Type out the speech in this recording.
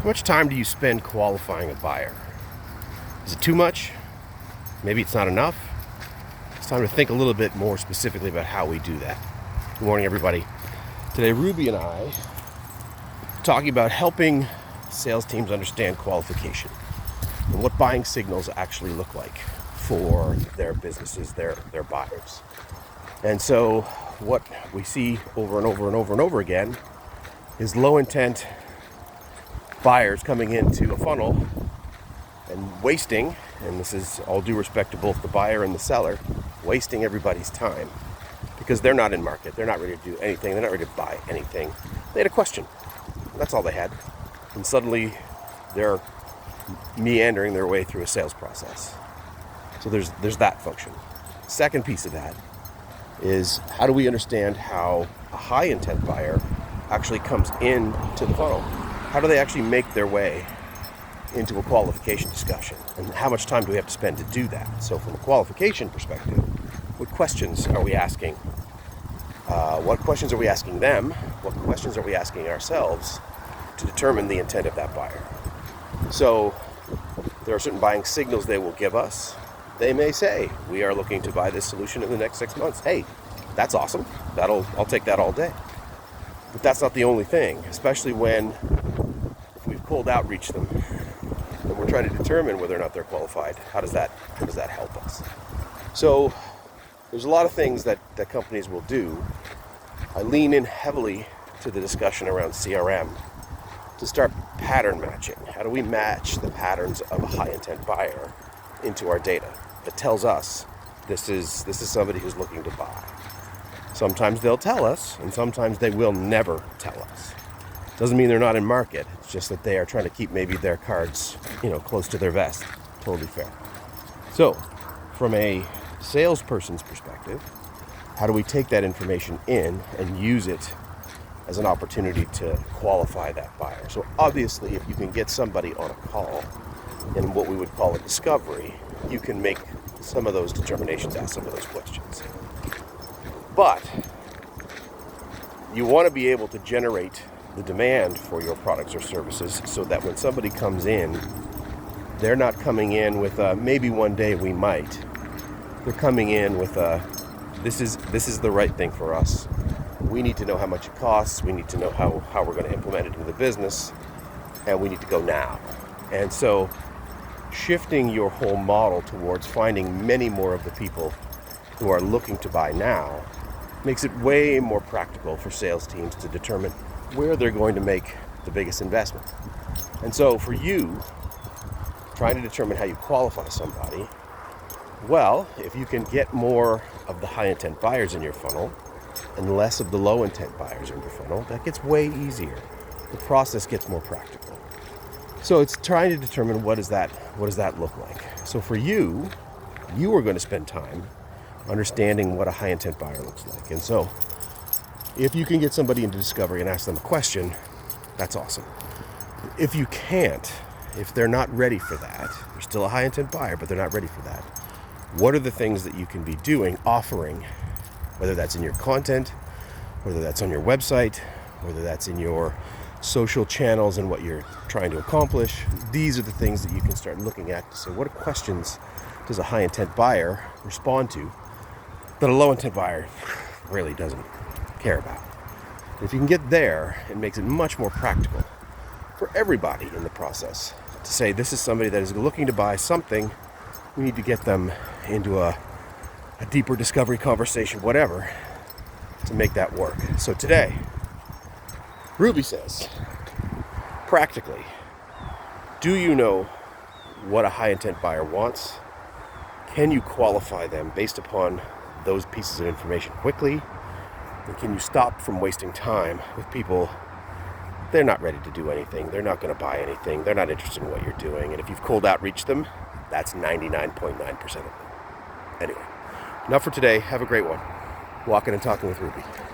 How much time do you spend qualifying a buyer? Is it too much? Maybe it's not enough? It's time to think a little bit more specifically about how we do that. Good morning, everybody. Today, Ruby and I are talking about helping sales teams understand qualification and what buying signals actually look like for their businesses, their buyers. And so what we see over and over and over and over again is low intent buyers coming into a funnel and wasting, and this is all due respect to both the buyer and the seller, wasting everybody's time because they're not in market, they're not ready to do anything, they're not ready to buy anything. They had a question, that's all they had. And suddenly they're meandering their way through a sales process. So there's that function. Second piece of that is, how do we understand how a high intent buyer actually comes into the funnel? How do they actually make their way into a qualification discussion? And how much time do we have to spend to do that? So from a qualification perspective, what questions are we asking? What questions are we asking them? What questions are we asking ourselves to determine the intent of that buyer? So there are certain buying signals they will give us. They may say, we are looking to buy this solution in the next 6 months. Hey, that's awesome. I'll take that all day. But that's not the only thing, especially when we've cold outreach them and we're trying to determine whether or not they're qualified. How does that help us? So there's a lot of things that companies will do. I lean in heavily to the discussion around CRM to start pattern matching. How do we match the patterns of a high intent buyer into our data that tells us this is somebody who's looking to buy? Sometimes they'll tell us, and sometimes they will never tell us. Doesn't mean they're not in market. It's just that they are trying to keep maybe their cards, close to their vest. Totally fair. So, from a salesperson's perspective, how do we take that information in and use it as an opportunity to qualify that buyer? So obviously, if you can get somebody on a call in what we would call a discovery, you can make some of those determinations, ask some of those questions. But you want to be able to generate the demand for your products or services so that when somebody comes in, they're not coming in with a, maybe one day we might. They're coming in with a, this is the right thing for us. We need to know how much it costs. We need to know how we're going to implement it into the business, and we need to go now. And so shifting your whole model towards finding many more of the people who are looking to buy now makes it way more practical for sales teams to determine where they're going to make the biggest investment. And so for you, trying to determine how you qualify somebody, well, if you can get more of the high intent buyers in your funnel and less of the low intent buyers in your funnel, that gets way easier. The process gets more practical. So it's trying to determine what does that look like. So for you are going to spend time understanding what a high intent buyer looks like. And so if you can get somebody into discovery and ask them a question, that's awesome. If you can't, if they're not ready for that, they're still a high intent buyer, but they're not ready for that, what are the things that you can be doing, offering, whether that's in your content, whether that's on your website, whether that's in your social channels and what you're trying to accomplish? These are the things that you can start looking at to say, what questions does a high intent buyer respond to that a low intent buyer really doesn't care about? If you can get there, it makes it much more practical for everybody in the process to say, this is somebody that is looking to buy something. We need to get them into a deeper discovery conversation, whatever, to make that work. So today, Ruby says, practically, do you know what a high intent buyer wants? Can you qualify them based upon those pieces of information quickly? And can you stop from wasting time with people? They're not ready to do anything. They're not going to buy anything. They're not interested in what you're doing. And if you've cold outreached them, that's 99.9% of them. Anyway, enough for today. Have a great one. Walking and Talking with Ruby.